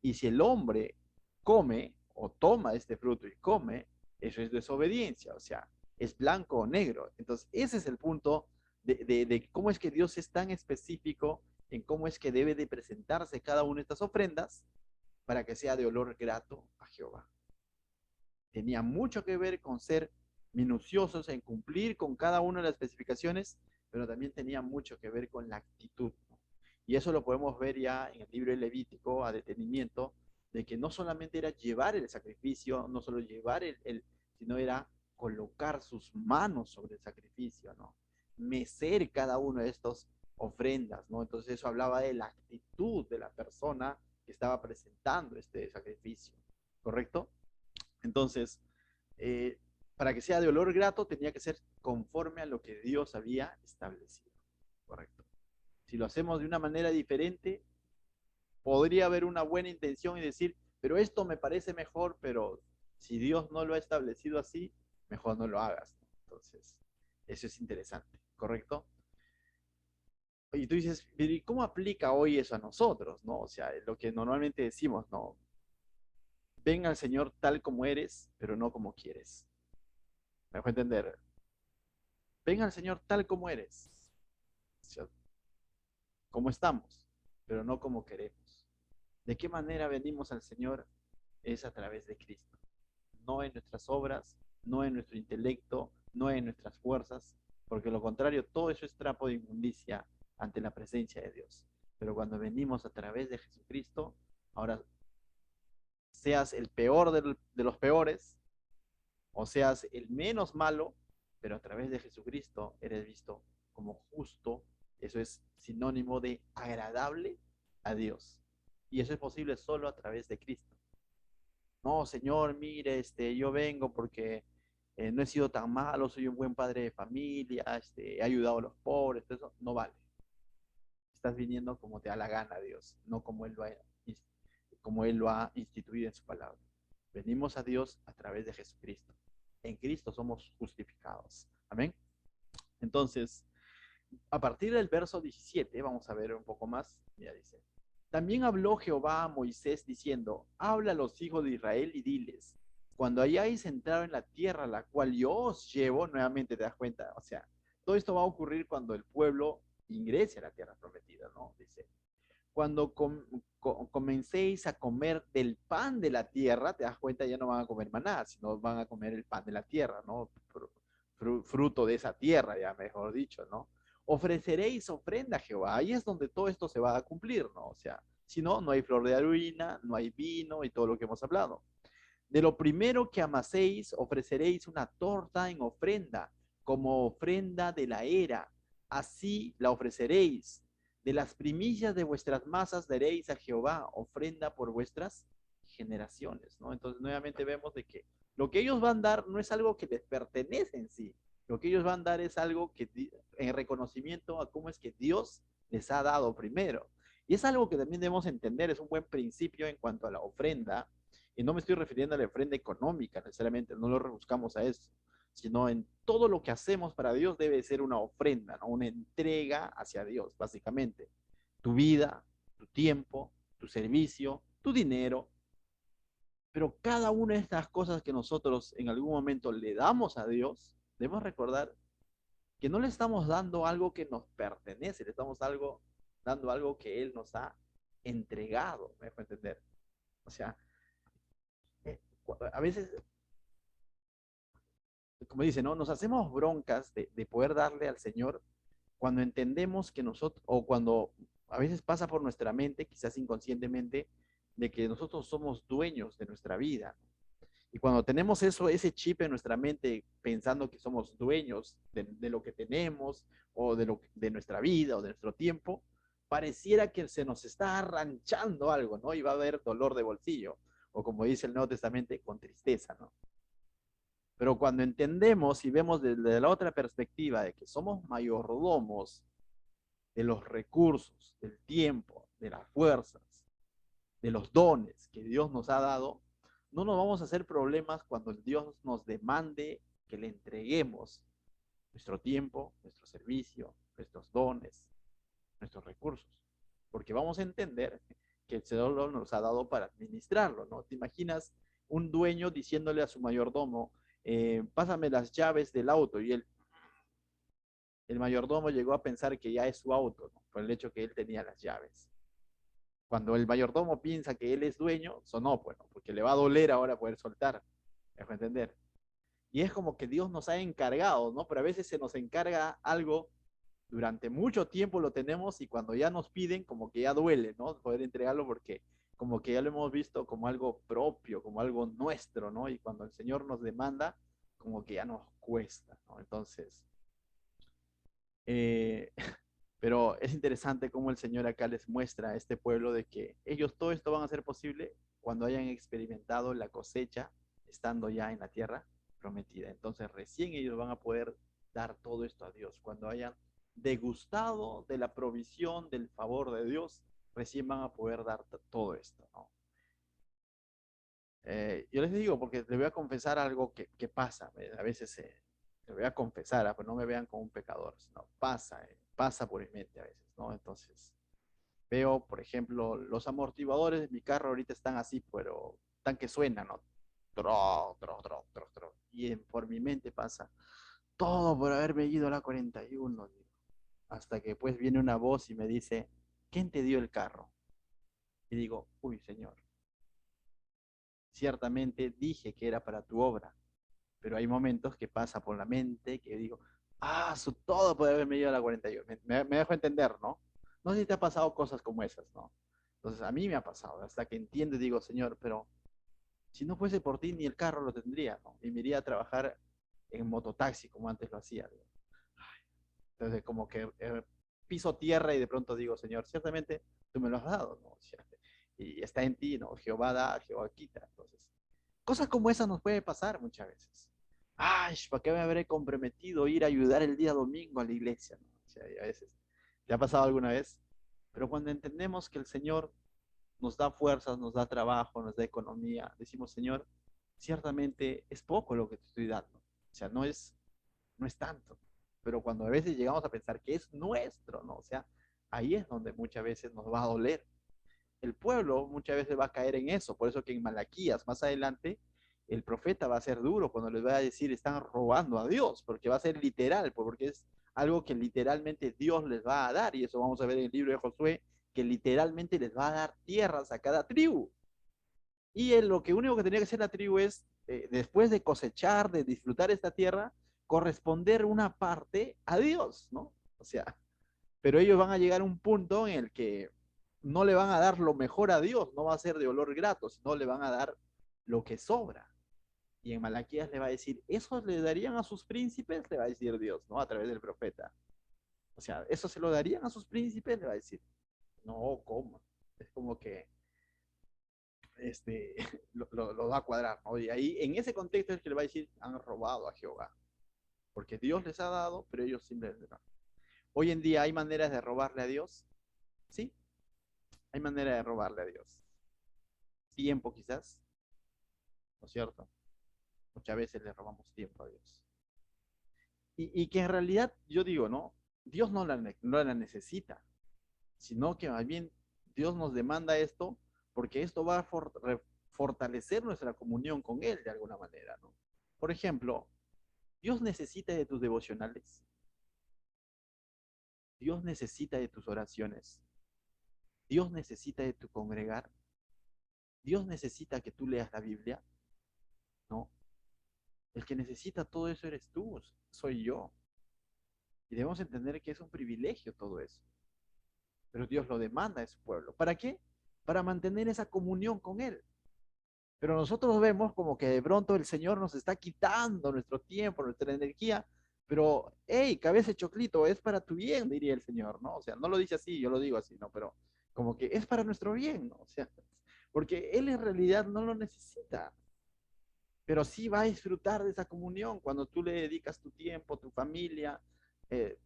Y si el hombre come o toma este fruto y come, eso es desobediencia, o sea, es blanco o negro. Entonces, ese es el punto de cómo es que Dios es tan específico en cómo es que debe de presentarse cada una de estas ofrendas para que sea de olor grato a Jehová. Tenía mucho que ver con ser minuciosos en cumplir con cada una de las especificaciones, pero también tenía mucho que ver con la actitud. Y eso lo podemos ver ya en el libro de Levítico a detenimiento, de que no solamente era llevar el sacrificio, no solo llevar sino era colocar sus manos sobre el sacrificio, ¿no? Mecer cada uno de estos ofrendas, ¿no? Entonces eso hablaba de la actitud de la persona que estaba presentando este sacrificio, ¿correcto? Entonces, eh, para que sea de olor grato, tenía que ser conforme a lo que Dios había establecido. Correcto. Si lo hacemos de una manera diferente, podría haber una buena intención y decir, pero esto me parece mejor, pero si Dios no lo ha establecido así, mejor no lo hagas. Entonces, eso es interesante, ¿correcto? Y tú dices, ¿y cómo aplica hoy eso a nosotros? ¿No? O sea, lo que normalmente decimos, ¿no? Ven al Señor tal como eres, pero no como quieres. ¿Me dejo entender? Ven al Señor tal como eres, ¿cierto? Como estamos, pero no como queremos. ¿De qué manera venimos al Señor? Es a través de Cristo. No en nuestras obras, no en nuestro intelecto, no en nuestras fuerzas, porque lo contrario, todo eso es trapo de inmundicia ante la presencia de Dios. Pero cuando venimos a través de Jesucristo, ahora seas el peor de los peores, o seas el menos malo, pero a través de Jesucristo eres visto como justo. Eso es sinónimo de agradable a Dios. Y eso es posible solo a través de Cristo. No, Señor, mire, yo vengo porque no he sido tan malo, soy un buen padre de familia, he ayudado a los pobres, eso no vale. Estás viniendo como te da la gana, Dios, no como Él lo ha instituido en su palabra. Venimos a Dios a través de Jesucristo. En Cristo somos justificados. Amén. Entonces, a partir del verso 17, vamos a ver un poco más. Ya dice: también habló Jehová a Moisés diciendo: habla a los hijos de Israel y diles: cuando hayáis entrado en la tierra a la cual yo os llevo, nuevamente te das cuenta, o sea, todo esto va a ocurrir cuando el pueblo ingrese a la tierra prometida, ¿no? Dice: cuando comencéis a comer del pan de la tierra, te das cuenta, ya no van a comer maná, sino van a comer el pan de la tierra, ¿no? Fruto de esa tierra, ya mejor dicho, ¿no? Ofreceréis ofrenda a Jehová. Ahí es donde todo esto se va a cumplir, ¿no? O sea, si no, no hay flor de harina, no hay vino y todo lo que hemos hablado. De lo primero que amaséis, ofreceréis una torta en ofrenda, como ofrenda de la era. Así la ofreceréis. De las primicias de vuestras masas daréis a Jehová, ofrenda por vuestras generaciones, ¿no? Entonces, nuevamente vemos de que lo que ellos van a dar no es algo que les pertenece en sí. Lo que ellos van a dar es algo que en reconocimiento a cómo es que Dios les ha dado primero. Y es algo que también debemos entender, es un buen principio en cuanto a la ofrenda, y no me estoy refiriendo a la ofrenda económica necesariamente, no lo rebuscamos a eso, sino en todo lo que hacemos para Dios debe ser una ofrenda, ¿no? Una entrega hacia Dios, básicamente. Tu vida, tu tiempo, tu servicio, tu dinero. Pero cada una de estas cosas que nosotros en algún momento le damos a Dios, debemos recordar que no le estamos dando algo que nos pertenece, le estamos dando algo que Él nos ha entregado, me dejo entender. O sea, eh, a veces como dice, ¿no? Nos hacemos broncas de poder darle al Señor cuando entendemos que nosotros, o cuando a veces pasa por nuestra mente, quizás inconscientemente, de que nosotros somos dueños de nuestra vida. Y cuando tenemos eso, ese chip en nuestra mente, pensando que somos dueños de lo que tenemos, o de nuestra vida, o de nuestro tiempo, pareciera que se nos está arranchando algo, ¿no? Y va a haber dolor de bolsillo, o como dice el Nuevo Testamento, con tristeza, ¿no? Pero cuando entendemos y vemos desde la otra perspectiva de que somos mayordomos de los recursos, del tiempo, de las fuerzas, de los dones que Dios nos ha dado, no nos vamos a hacer problemas cuando Dios nos demande que le entreguemos nuestro tiempo, nuestro servicio, nuestros dones, nuestros recursos. Porque vamos a entender que el Señor nos ha dado para administrarlo, ¿no? ¿Te imaginas un dueño diciéndole a su mayordomo: pásame las llaves del auto? Y el mayordomo llegó a pensar que ya es su auto, ¿no? Por el hecho que él tenía las llaves. Cuando el mayordomo piensa que él es dueño, sonó, pues, ¿no? Porque le va a doler ahora poder soltar. ¿Me dejo entender? Y es como que Dios nos ha encargado, ¿no? Pero a veces se nos encarga algo, durante mucho tiempo lo tenemos y cuando ya nos piden, como que ya duele, ¿no? Poder entregarlo porque como que ya lo hemos visto como algo propio, como algo nuestro, ¿no? Y cuando el Señor nos demanda, como que ya nos cuesta, ¿no? Entonces, eh, pero es interesante cómo el Señor acá les muestra a este pueblo de que ellos todo esto van a ser posible cuando hayan experimentado la cosecha estando ya en la tierra prometida. Entonces recién ellos van a poder dar todo esto a Dios. Cuando hayan degustado de la provisión, del favor de Dios, recién van a poder dar todo esto, ¿no? Yo les digo, porque les voy a confesar algo que pasa, a veces les voy a confesar, pues no me vean como un pecador, sino pasa por mi mente a veces, ¿no? Entonces, veo, por ejemplo, los amortiguadores de mi carro ahorita están así, pero están que suenan, ¿no? Tro, tro, tro, tro, tro. Y por mi mente pasa: todo por haberme ido a la 41, digo. Hasta que pues viene una voz y me dice, ¿quién te dio el carro? Y digo, uy, Señor, ciertamente dije que era para tu obra, pero hay momentos que pasa por la mente que digo, su todo puede haberme ido a la 41. Me dejo entender, ¿no? No sé si te ha pasado cosas como esas, ¿no? Entonces a mí me ha pasado, hasta que entiendo y digo, Señor, pero si no fuese por ti ni el carro lo tendría, ¿no? Y me iría a trabajar en mototaxi como antes lo hacía, ¿no? Entonces como que piso tierra y de pronto digo, Señor, ciertamente tú me lo has dado, ¿no? O sea, y está en ti, ¿no? Jehová da, Jehová quita. Entonces, cosas como esas nos puede pasar muchas veces. Ay, ¿para qué me habré comprometido a ir a ayudar el día domingo a la iglesia? ¿No? O sea, y a veces, ¿te ha pasado alguna vez? Pero cuando entendemos que el Señor nos da fuerzas, nos da trabajo, nos da economía, decimos, Señor, ciertamente es poco lo que te estoy dando. O sea, no es tanto. Pero cuando a veces llegamos a pensar que es nuestro, ¿no? O sea, ahí es donde muchas veces nos va a doler. El pueblo muchas veces va a caer en eso. Por eso que en Malaquías, más adelante, el profeta va a ser duro cuando les va a decir están robando a Dios, porque va a ser literal, porque es algo que literalmente Dios les va a dar. Y eso vamos a ver en el libro de Josué, que literalmente les va a dar tierras a cada tribu. Y él, lo que único que tenía que hacer la tribu es, después de cosechar, de disfrutar esta tierra, corresponder una parte a Dios, ¿no? O sea, pero ellos van a llegar a un punto en el que no le van a dar lo mejor a Dios, no va a ser de olor grato, sino le van a dar lo que sobra. Y en Malaquías le va a decir, ¿eso le darían a sus príncipes? Le va a decir Dios, ¿no? A través del profeta. O sea, ¿eso se lo darían a sus príncipes? Le va a decir, no, ¿cómo? Es como que este, lo va a cuadrar, ¿no? Y ahí, en ese contexto es que le va a decir, han robado a Jehová, porque Dios les ha dado, pero ellos simplemente no. Hoy en día hay maneras de robarle a Dios, sí, hay manera de robarle a Dios. Tiempo quizás, ¿no es cierto? Muchas veces le robamos tiempo a Dios. Y que en realidad, yo digo, ¿no? Dios no la necesita, sino que más bien Dios nos demanda esto porque esto va a fortalecer nuestra comunión con Él de alguna manera, ¿no? Por ejemplo, Dios necesita de tus devocionales. Dios necesita de tus oraciones. Dios necesita de tu congregar. Dios necesita que tú leas la Biblia. No. El que necesita todo eso eres tú, soy yo. Y debemos entender que es un privilegio todo eso. Pero Dios lo demanda de su pueblo. ¿Para qué? Para mantener esa comunión con Él. Pero nosotros vemos como que de pronto el Señor nos está quitando nuestro tiempo, nuestra energía. Pero, hey, cabeza de choclito, es para tu bien, diría el Señor, ¿no? O sea, no lo dice así, yo lo digo así, ¿no? Pero como que es para nuestro bien, ¿no? O sea, porque Él en realidad no lo necesita, pero sí va a disfrutar de esa comunión cuando tú le dedicas tu tiempo, tu familia, eh,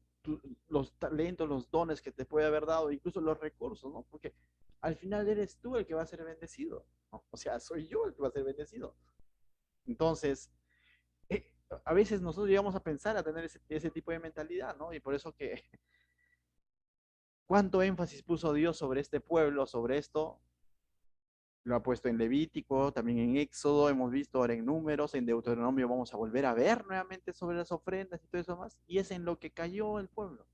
los talentos, los dones que te puede haber dado, incluso los recursos, ¿no? Porque al final eres tú el que va a ser bendecido, ¿no? O sea, soy yo el que va a ser bendecido. Entonces, a veces nosotros llegamos a pensar, a tener ese tipo de mentalidad, ¿no? Y por eso que cuánto énfasis puso Dios sobre este pueblo, sobre esto, lo ha puesto en Levítico, también en Éxodo, hemos visto ahora en Números, en Deuteronomio vamos a volver a ver nuevamente sobre las ofrendas y todo eso más, y es en lo que cayó el pueblo.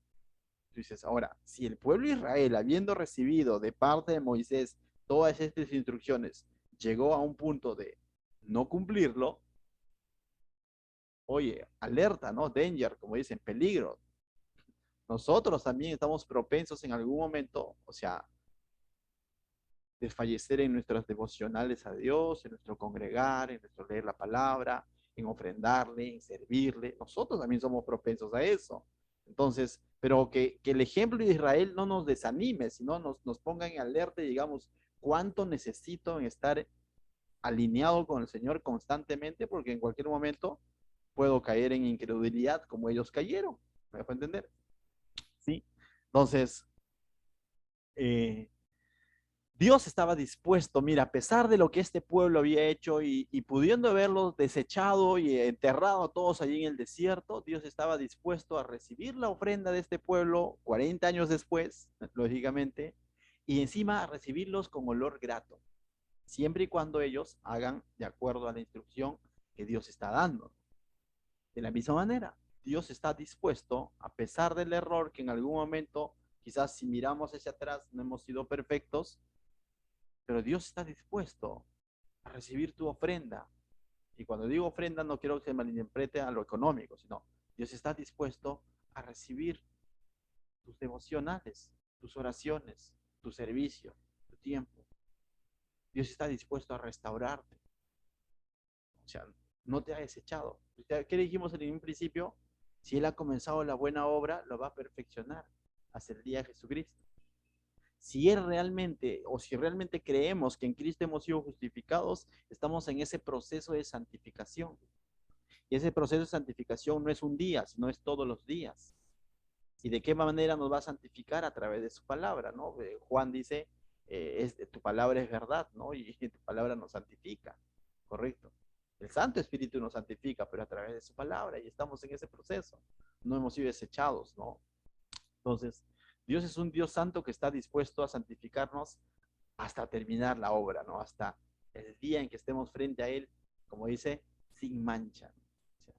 Tú dices, ahora, si el pueblo de Israel, habiendo recibido de parte de Moisés todas estas instrucciones, llegó a un punto de no cumplirlo, oye, alerta, ¿no? Danger, como dicen, peligro. Nosotros también estamos propensos en algún momento, o sea, desfallecer en nuestras devocionales a Dios, en nuestro congregar, en nuestro leer la palabra, en ofrendarle, en servirle. Nosotros también somos propensos a eso. Entonces, pero que el ejemplo de Israel no nos desanime, sino nos ponga en alerta y digamos, ¿cuánto necesito en estar alineado con el Señor constantemente? Porque en cualquier momento puedo caer en incredulidad como ellos cayeron. ¿Me dejo entender? Sí. Entonces, eh, Dios estaba dispuesto, mira, a pesar de lo que este pueblo había hecho y pudiendo haberlos desechado y enterrado a todos allí en el desierto, Dios estaba dispuesto a recibir la ofrenda de este pueblo 40 años después, lógicamente, y encima a recibirlos con olor grato, siempre y cuando ellos hagan de acuerdo a la instrucción que Dios está dando. De la misma manera, Dios está dispuesto, a pesar del error que en algún momento, quizás si miramos hacia atrás, no hemos sido perfectos, pero Dios está dispuesto a recibir tu ofrenda. Y cuando digo ofrenda, no quiero que se malinterprete a lo económico, sino Dios está dispuesto a recibir tus devocionales, tus oraciones, tu servicio, tu tiempo. Dios está dispuesto a restaurarte. O sea, no te ha desechado. ¿Qué dijimos en un principio? Si Él ha comenzado la buena obra, lo va a perfeccionar hasta el día de Jesucristo. Si Él realmente, o si realmente creemos que en Cristo hemos sido justificados, estamos en ese proceso de santificación. Y ese proceso de santificación no es un día, sino es todos los días. ¿Y de qué manera nos va a santificar? A través de su palabra, ¿no? Juan dice, tu palabra es verdad, ¿no? Y tu palabra nos santifica, ¿correcto? El Santo Espíritu nos santifica, pero a través de su palabra, y estamos en ese proceso. No hemos sido desechados, ¿no? Entonces, Dios es un Dios santo que está dispuesto a santificarnos hasta terminar la obra, ¿no? Hasta el día en que estemos frente a Él, como dice, sin mancha, ¿no? O sea,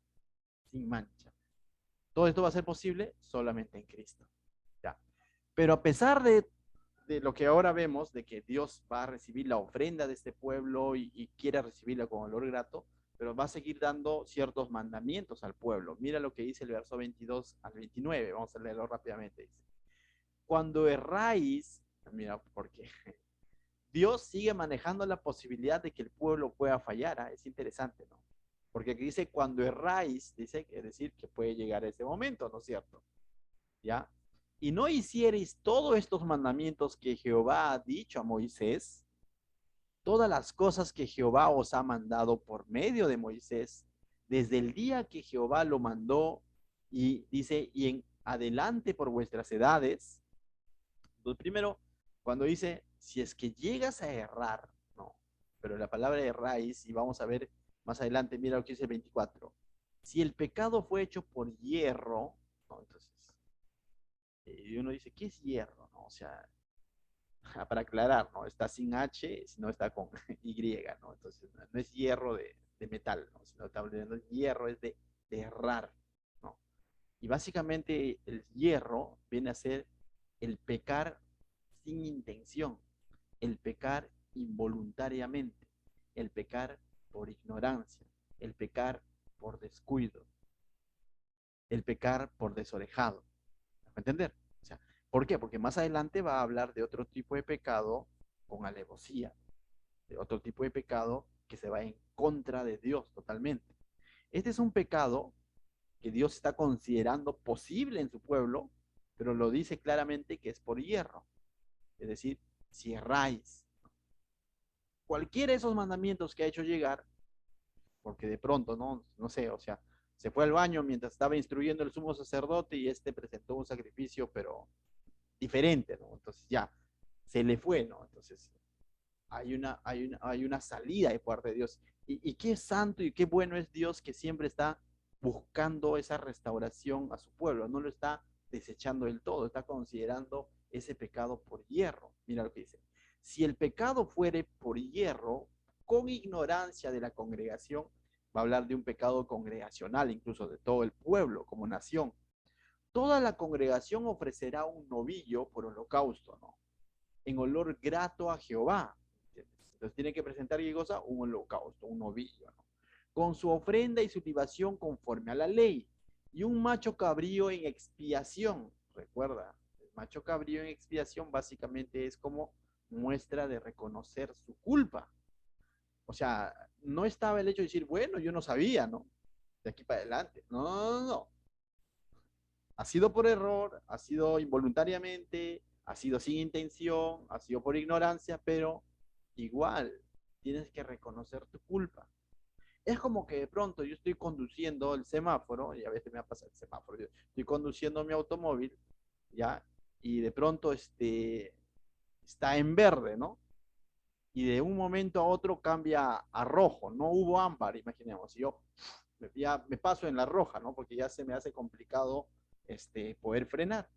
sin mancha. Todo esto va a ser posible solamente en Cristo. ¿Ya? Pero a pesar de lo que ahora vemos, de que Dios va a recibir la ofrenda de este pueblo y quiere recibirla con olor grato, pero va a seguir dando ciertos mandamientos al pueblo. Mira lo que dice el verso 22 al 29, vamos a leerlo rápidamente. Dice, cuando erráis, mira, porque Dios sigue manejando la posibilidad de que el pueblo pueda fallar, ¿eh? Es interesante, ¿no? Porque aquí dice, cuando erráis, dice, es decir, que puede llegar ese momento, ¿no es cierto? ¿Ya? Y no hicierais todos estos mandamientos que Jehová ha dicho a Moisés, todas las cosas que Jehová os ha mandado por medio de Moisés, desde el día que Jehová lo mandó, y dice, y en adelante por vuestras edades. Entonces, primero, cuando dice, si es que llegas a errar, no, pero la palabra erráis, y vamos a ver más adelante, mira lo que dice el 24, si el pecado fue hecho por hierro, no, entonces, y uno dice, ¿qué es hierro? ¿No? O sea, para aclarar, ¿no? Está sin H, no está con Y, ¿no? Entonces, no es hierro de metal, ¿no? Sino está hablando de hierro, es de errar, ¿no? Y básicamente el hierro viene a ser el pecar sin intención, el pecar involuntariamente, el pecar por ignorancia, el pecar por descuido, el pecar por desorejado. ¿Me a entender? O sea, ¿por qué? Porque más adelante va a hablar de otro tipo de pecado con alevosía, de otro tipo de pecado que se va en contra de Dios totalmente. Este es un pecado que Dios está considerando posible en su pueblo, pero lo dice claramente que es por hierro. Es decir, si erráis, cualquiera de esos mandamientos que ha hecho llegar, porque de pronto, no sé, o sea, se fue al baño mientras estaba instruyendo el sumo sacerdote y este presentó un sacrificio, pero diferente, ¿no? Entonces ya, se le fue, ¿no? Entonces hay una salida de parte de Dios. Y qué santo y qué bueno es Dios que siempre está buscando esa restauración a su pueblo, no lo está desechando del todo, está considerando ese pecado por hierro. Mira lo que dice. Si el pecado fuere por hierro, con ignorancia de la congregación, va a hablar de un pecado congregacional, incluso de todo el pueblo como nación. Toda la congregación ofrecerá un novillo por holocausto, ¿no? En olor grato a Jehová. Entonces tiene que presentar qué cosa, un holocausto, un novillo, ¿no? Con su ofrenda y su libación conforme a la ley, y un macho cabrío en expiación. Recuerda, el macho cabrío en expiación básicamente es como muestra de reconocer su culpa. O sea, no estaba el hecho de decir, bueno, yo no sabía, ¿no? De aquí para adelante. No, no, no, no. Ha sido por error, ha sido involuntariamente, ha sido sin intención, ha sido por ignorancia, pero igual tienes que reconocer tu culpa. Es como que de pronto yo estoy conduciendo el semáforo, y a veces me va a pasar el semáforo, yo estoy conduciendo mi automóvil, ¿ya? Y de pronto está en verde, ¿no? Y de un momento a otro cambia a rojo, no hubo ámbar, imaginemos, y yo ya me paso en la roja, ¿no? Porque ya se me hace complicado poder frenar.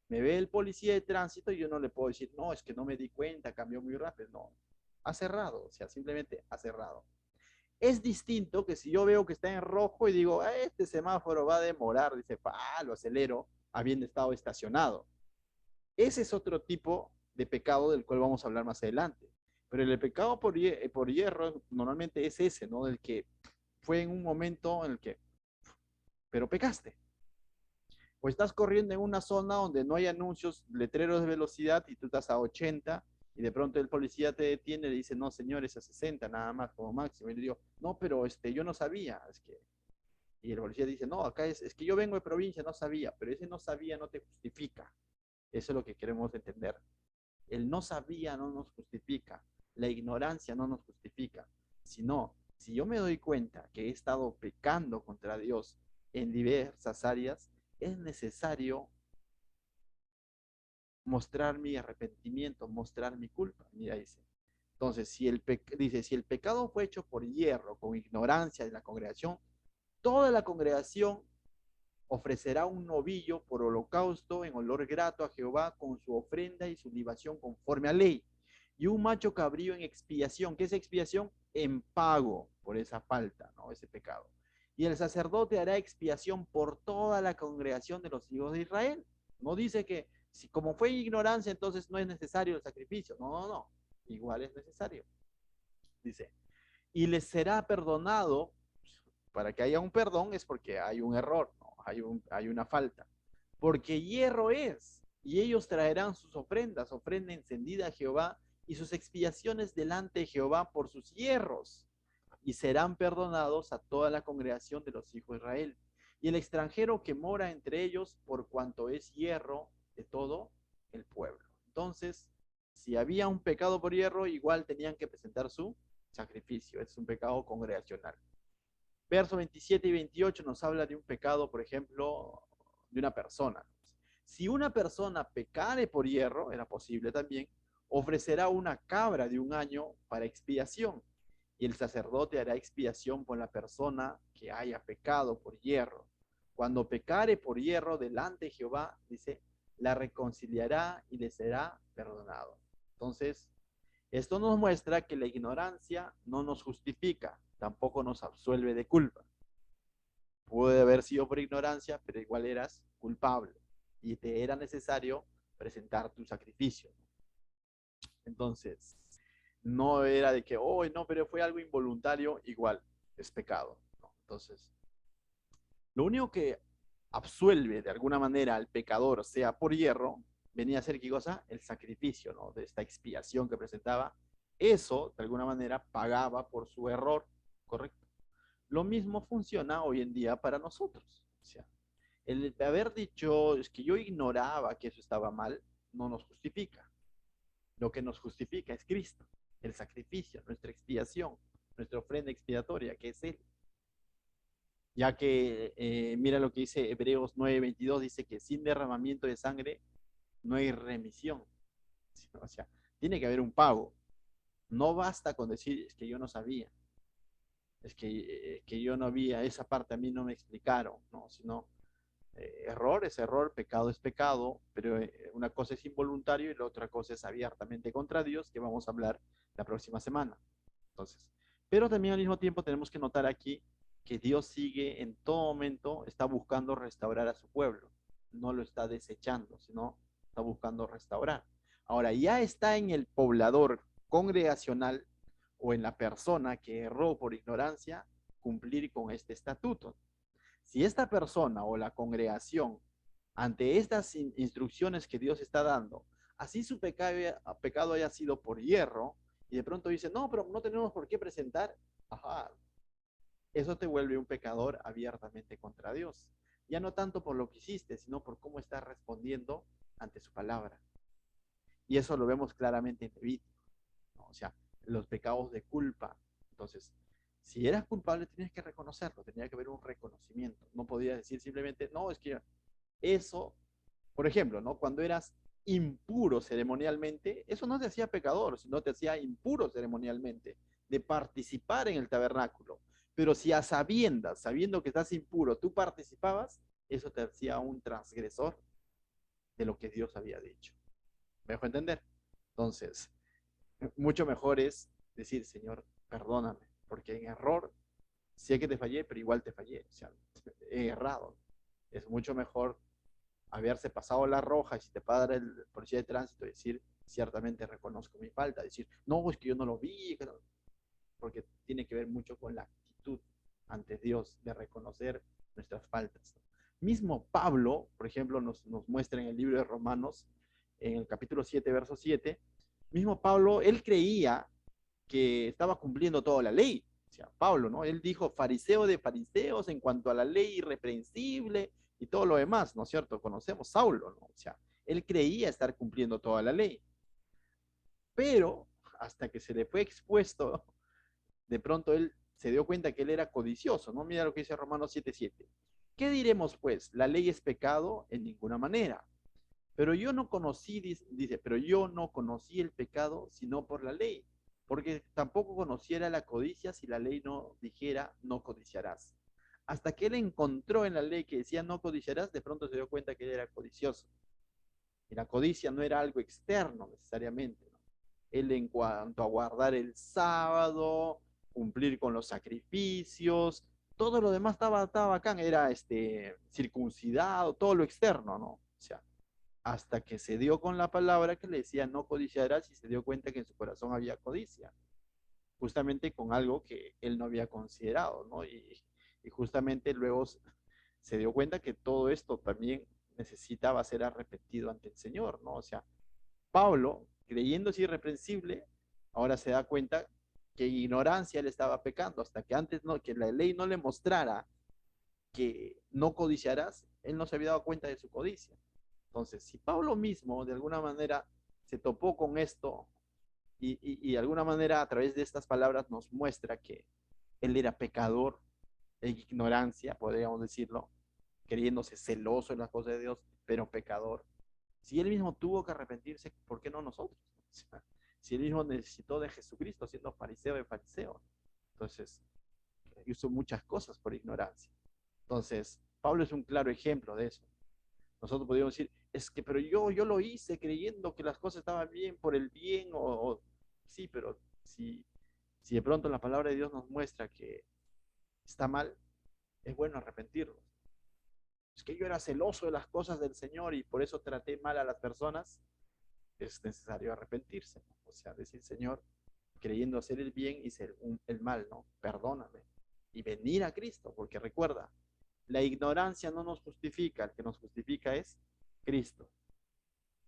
Me ve el policía de tránsito y yo no le puedo decir, no, es que no me di cuenta, cambió muy rápido. No, ha cerrado, o sea, simplemente ha cerrado. Es distinto que si yo veo que está en rojo y digo, "Ah, este semáforo va a demorar", dice, lo acelero habiendo estado estacionado. Ese es otro tipo de pecado del cual vamos a hablar más adelante. Pero el pecado por hierro normalmente es ese, ¿no? Del que fue en un momento en el que, pero pecaste. O estás corriendo en una zona donde no hay anuncios, letreros de velocidad y tú estás a 80 y de pronto el policía te detiene y le dice, no, señores, a 60 nada más como máximo. Y le digo, no, pero yo no sabía. Y el policía dice, no, acá es que yo vengo de provincia, no sabía, pero ese no sabía no te justifica. Eso es lo que queremos entender. El no sabía no nos justifica, la ignorancia no nos justifica, sino si yo me doy cuenta que he estado pecando contra Dios en diversas áreas, es necesario mostrar mi arrepentimiento, mostrar mi culpa. Mira, dice. Entonces, dice, si el pecado fue hecho por hierro, con ignorancia de la congregación, toda la congregación ofrecerá un novillo por holocausto en olor grato a Jehová con su ofrenda y su libación conforme a ley. Y un macho cabrío en expiación. ¿Qué es expiación? En pago por esa falta, ¿no? Ese pecado. Y el sacerdote hará expiación por toda la congregación de los hijos de Israel. No dice que si como fue ignorancia, entonces no es necesario el sacrificio. No, no, no. Igual es necesario. Dice, y les será perdonado. Para que haya un perdón es porque hay un error, ¿no? Hay una falta. Porque hierro es, y ellos traerán sus ofrendas, ofrenda encendida a Jehová, y sus expiaciones delante de Jehová por sus hierros, y serán perdonados a toda la congregación de los hijos de Israel. Y el extranjero que mora entre ellos, por cuanto es hierro de todo el pueblo. Entonces, si había un pecado por hierro, igual tenían que presentar su sacrificio. Es un pecado congregacional. Versos 27 y 28 nos habla de un pecado, por ejemplo, de una persona. Si una persona pecare por hierro, era posible también, ofrecerá una cabra de un año para expiación, y el sacerdote hará expiación por la persona que haya pecado por hierro. Cuando pecare por hierro delante de Jehová, dice, la reconciliará y le será perdonado. Entonces, esto nos muestra que la ignorancia no nos justifica, tampoco nos absuelve de culpa. Puede haber sido por ignorancia, pero igual eras culpable y te era necesario presentar tu sacrificio. Entonces, no era de que, oh, no, pero fue algo involuntario, igual es pecado, ¿no? Entonces, lo único que absuelve de alguna manera al pecador, sea por hierro, venía a ser qué cosa? El sacrificio, ¿no? De esta expiación que presentaba. Eso, de alguna manera, pagaba por su error, ¿correcto? Lo mismo funciona hoy en día para nosotros. O sea, el haber dicho es que yo ignoraba que eso estaba mal, no nos justifica. Lo que nos justifica es Cristo, el sacrificio, nuestra expiación, nuestra ofrenda expiatoria, que es Él. Ya que, mira lo que dice Hebreos 9:22, dice que sin derramamiento de sangre no hay remisión. O sea, tiene que haber un pago. No basta con decir, es que yo no sabía, que yo no había, esa parte a mí no me explicaron, ¿no? Sino, error es error, pecado es pecado, pero una cosa es involuntario y la otra cosa es abiertamente contra Dios, que vamos a hablar la próxima semana. Entonces, pero también al mismo tiempo tenemos que notar aquí que Dios sigue en todo momento, está buscando restaurar a su pueblo, no lo está desechando, sino está buscando restaurar. Ahora, ya está en el poblador congregacional o en la persona que erró por ignorancia cumplir con este estatuto. Si esta persona o la congregación, ante estas instrucciones que Dios está dando, así su pecado haya sido por hierro, y de pronto dice, no, pero no tenemos por qué presentar, ajá, eso te vuelve un pecador abiertamente contra Dios. Ya no tanto por lo que hiciste, sino por cómo estás respondiendo ante su palabra. Y eso lo vemos claramente en Levítico, ¿no? O sea, los pecados de culpa. Entonces, si eras culpable, tenías que reconocerlo, tenía que haber un reconocimiento. No podías decir simplemente, no, es que eso, por ejemplo, ¿no? Cuando eras impuro ceremonialmente, eso no te hacía pecador, sino te hacía impuro ceremonialmente, de participar en el tabernáculo. Pero si a sabiendas, sabiendo que estás impuro, tú participabas, eso te hacía un transgresor de lo que Dios había dicho. ¿Me dejo entender? Entonces, mucho mejor es decir, Señor, perdóname, porque en error, sé que te fallé, pero igual te fallé, o sea, he errado. Es mucho mejor haberse pasado la roja y si te para el policía de tránsito decir, ciertamente reconozco mi falta, decir, no, es que yo no lo vi, porque tiene que ver mucho con la actitud ante Dios de reconocer nuestras faltas. Mismo Pablo, por ejemplo, nos muestra en el libro de Romanos, en el capítulo 7, verso 7, mismo Pablo, él creía que estaba cumpliendo toda la ley. O sea, Pablo, ¿no? Él dijo fariseo de fariseos en cuanto a la ley irreprensible y todo lo demás, ¿no es cierto? Conocemos Saulo, ¿no? O sea, él creía estar cumpliendo toda la ley. Pero hasta que se le fue expuesto, de pronto él se dio cuenta que él era codicioso, ¿no? Mira lo que dice Romanos 7:7. ¿Qué diremos pues? ¿La ley es pecado? En ninguna manera. Pero yo no conocí, dice, pero yo no conocí el pecado sino por la ley, porque tampoco conociera la codicia si la ley no dijera no codiciarás. Hasta que él encontró en la ley que decía no codiciarás, de pronto se dio cuenta que él era codicioso. Y la codicia no era algo externo necesariamente, ¿no? Él en cuanto a guardar el sábado, cumplir con los sacrificios, todo lo demás estaba bacán, era circuncidado, todo lo externo, ¿no? O sea, hasta que se dio con la palabra que le decía no codiciarás y se dio cuenta que en su corazón había codicia, justamente con algo que él no había considerado, ¿no? Y justamente luego se dio cuenta que todo esto también necesitaba ser arrepentido ante el Señor, ¿no? O sea, Pablo, creyéndose irreprensible, ahora se da cuenta que ignorancia él estaba pecando, hasta que antes no, que la ley no le mostrara que no codiciarás, él no se había dado cuenta de su codicia. Entonces, si Pablo mismo de alguna manera se topó con esto y de alguna manera a través de estas palabras nos muestra que él era pecador en ignorancia, podríamos decirlo, creyéndose celoso en las cosas de Dios, pero pecador. Si él mismo tuvo que arrepentirse, ¿por qué no nosotros? O sea, si él mismo necesitó de Jesucristo siendo fariseo de fariseo. Entonces, hizo muchas cosas por ignorancia. Entonces, Pablo es un claro ejemplo de eso. Nosotros podríamos decir, es que, pero yo lo hice creyendo que las cosas estaban bien por el bien, sí, pero si de pronto la palabra de Dios nos muestra que está mal, es bueno arrepentirnos. Es que yo era celoso de las cosas del Señor y por eso traté mal a las personas, es necesario arrepentirse, ¿no? O sea, decir, Señor, creyendo hacer el bien y ser el mal, ¿no? Perdóname. Y venir a Cristo, porque recuerda, la ignorancia no nos justifica, el que nos justifica es Cristo.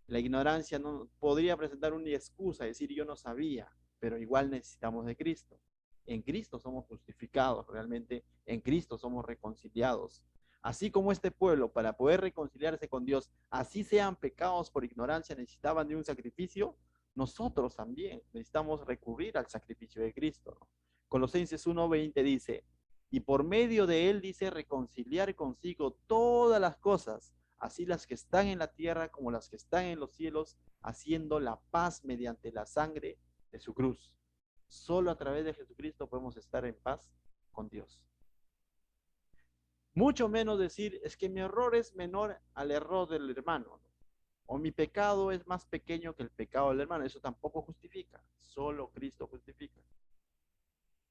La ignorancia no podría presentar una excusa, decir yo no sabía, pero igual necesitamos de Cristo. En Cristo somos justificados, realmente en Cristo somos reconciliados. Así como este pueblo, para poder reconciliarse con Dios, así sean pecados por ignorancia, necesitaban de un sacrificio, nosotros también necesitamos recurrir al sacrificio de Cristo, ¿no? Colosenses 1:20 dice, y por medio de él dice reconciliar consigo todas las cosas, así las que están en la tierra como las que están en los cielos, haciendo la paz mediante la sangre de su cruz. Solo a través de Jesucristo podemos estar en paz con Dios. Mucho menos decir, es que mi error es menor al error del hermano, ¿no? O mi pecado es más pequeño que el pecado del hermano. Eso tampoco justifica, solo Cristo justifica.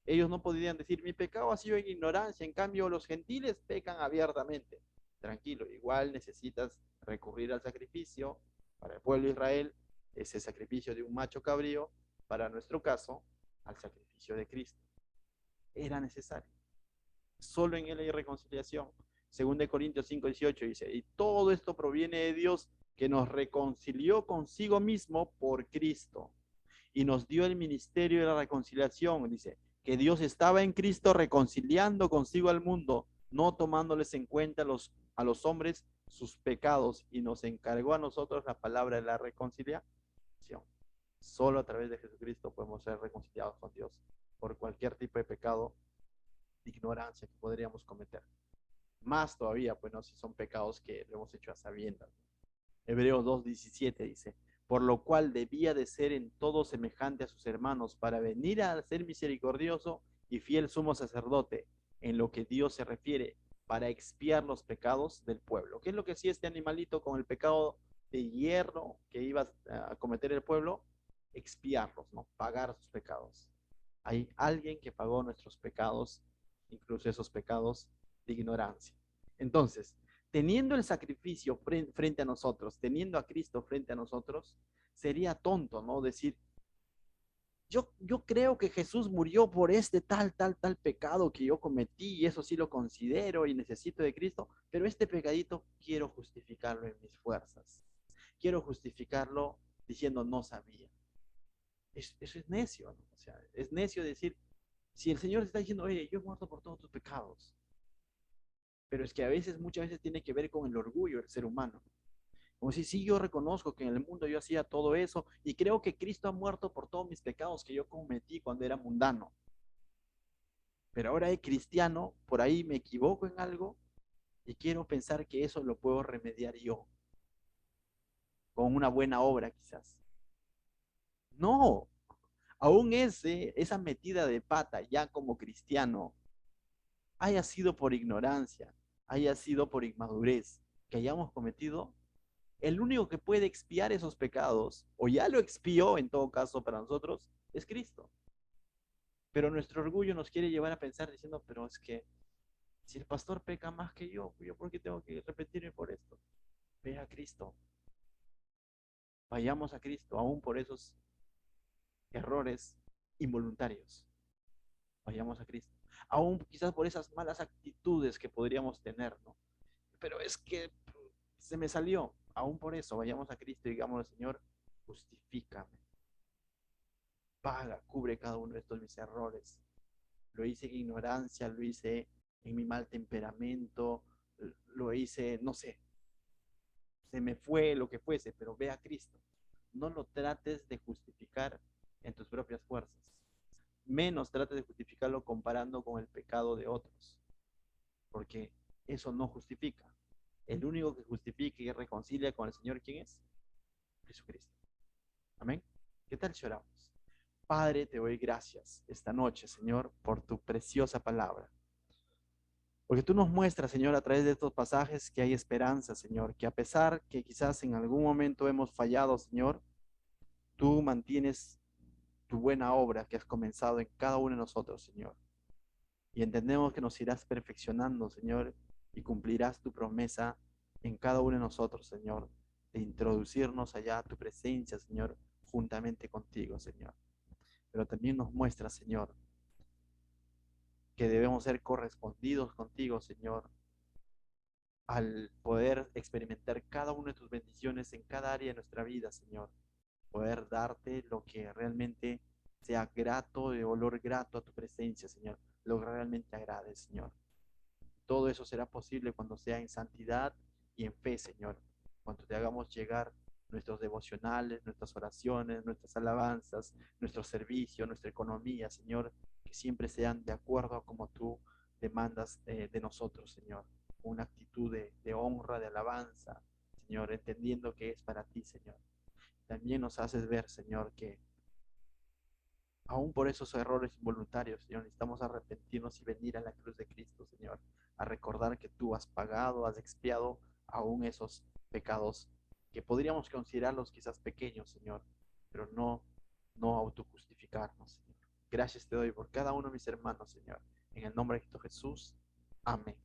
Ellos no podrían decir, mi pecado ha sido en ignorancia, en cambio los gentiles pecan abiertamente. Tranquilo, igual necesitas recurrir al sacrificio para el pueblo de Israel, ese sacrificio de un macho cabrío, para nuestro caso, al sacrificio de Cristo. Era necesario. Solo en él hay reconciliación. Según de Corintios 5:18 dice, y todo esto proviene de Dios que nos reconcilió consigo mismo por Cristo y nos dio el ministerio de la reconciliación. Dice que Dios estaba en Cristo reconciliando consigo al mundo, no tomándoles en cuenta a los hombres sus pecados, y nos encargó a nosotros la palabra de la reconciliación. Solo a través de Jesucristo podemos ser reconciliados con Dios por cualquier tipo de pecado de ignorancia que podríamos cometer. Más todavía, pues no, si son pecados que lo hemos hecho a sabiendas. Hebreos 2:17 dice, por lo cual debía de ser en todo semejante a sus hermanos para venir a ser misericordioso y fiel sumo sacerdote en lo que Dios se refiere para expiar los pecados del pueblo. ¿Qué es lo que hacía este animalito con el pecado de hierro que iba a cometer el pueblo? Expiarlos, ¿no? Pagar sus pecados. Hay alguien que pagó nuestros pecados, incluso esos pecados de ignorancia. Entonces, teniendo el sacrificio frente a nosotros, teniendo a Cristo frente a nosotros, sería tonto, ¿no? Decir, yo creo que Jesús murió por este tal pecado que yo cometí y eso sí lo considero y necesito de Cristo, pero este pecadito quiero justificarlo en mis fuerzas. Quiero justificarlo diciendo no sabía. Eso es necio, ¿no? O sea, es necio decir, si el Señor está diciendo, oye, yo he muerto por todos tus pecados, pero es que a veces, muchas veces tiene que ver con el orgullo del ser humano. Como si sí, yo reconozco que en el mundo yo hacía todo eso y creo que Cristo ha muerto por todos mis pecados que yo cometí cuando era mundano. Pero ahora de cristiano, por ahí me equivoco en algo y quiero pensar que eso lo puedo remediar yo, con una buena obra quizás. No, aún esa metida de pata ya como cristiano, haya sido por ignorancia, haya sido por inmadurez que hayamos cometido, el único que puede expiar esos pecados, o ya lo expió en todo caso para nosotros, es Cristo. Pero nuestro orgullo nos quiere llevar a pensar diciendo, pero es que si el pastor peca más que yo por qué tengo que repetirme por esto? Ve a Cristo, vayamos a Cristo, aún por esos errores involuntarios. Vayamos a Cristo. Aún quizás por esas malas actitudes que podríamos tener, ¿no? Pero es que se me salió. Aún por eso, vayamos a Cristo y digamos, Señor, justifícame, paga, cubre cada uno de estos mis errores. Lo hice en ignorancia, lo hice en mi mal temperamento, lo hice, no sé, se me fue lo que fuese, pero ve a Cristo. No lo trates de justificar en tus propias fuerzas. Menos trates de justificarlo comparando con el pecado de otros, porque eso no justifica. El único que justifica y reconcilia con el Señor, ¿quién es? Jesucristo. Amén. ¿Qué tal si oramos? Padre, te doy gracias esta noche, Señor, por tu preciosa palabra. Porque tú nos muestras, Señor, a través de estos pasajes que hay esperanza, Señor, que a pesar que quizás en algún momento hemos fallado, Señor, tú mantienes tu buena obra que has comenzado en cada uno de nosotros, Señor. Y entendemos que nos irás perfeccionando, Señor, y cumplirás tu promesa en cada uno de nosotros, Señor, de introducirnos allá a tu presencia, Señor, juntamente contigo, Señor. Pero también nos muestra, Señor, que debemos ser correspondidos contigo, Señor, al poder experimentar cada una de tus bendiciones en cada área de nuestra vida, Señor. Poder darte lo que realmente sea grato, de olor grato a tu presencia, Señor. Lo que realmente agrade, Señor. Todo eso será posible cuando sea en santidad y en fe, Señor. Cuando te hagamos llegar nuestros devocionales, nuestras oraciones, nuestras alabanzas, nuestro servicio, nuestra economía, Señor, que siempre sean de acuerdo a como tú demandas de nosotros, Señor. Una actitud de honra, de alabanza, Señor, entendiendo que es para ti, Señor. También nos haces ver, Señor, que aún por esos errores involuntarios, Señor, necesitamos arrepentirnos y venir a la cruz de Cristo, Señor, a recordar que tú has pagado, has expiado aún esos pecados que podríamos considerarlos quizás pequeños, Señor, pero no autojustificarnos, Señor. Gracias te doy por cada uno de mis hermanos, Señor. En el nombre de Cristo Jesús. Amén.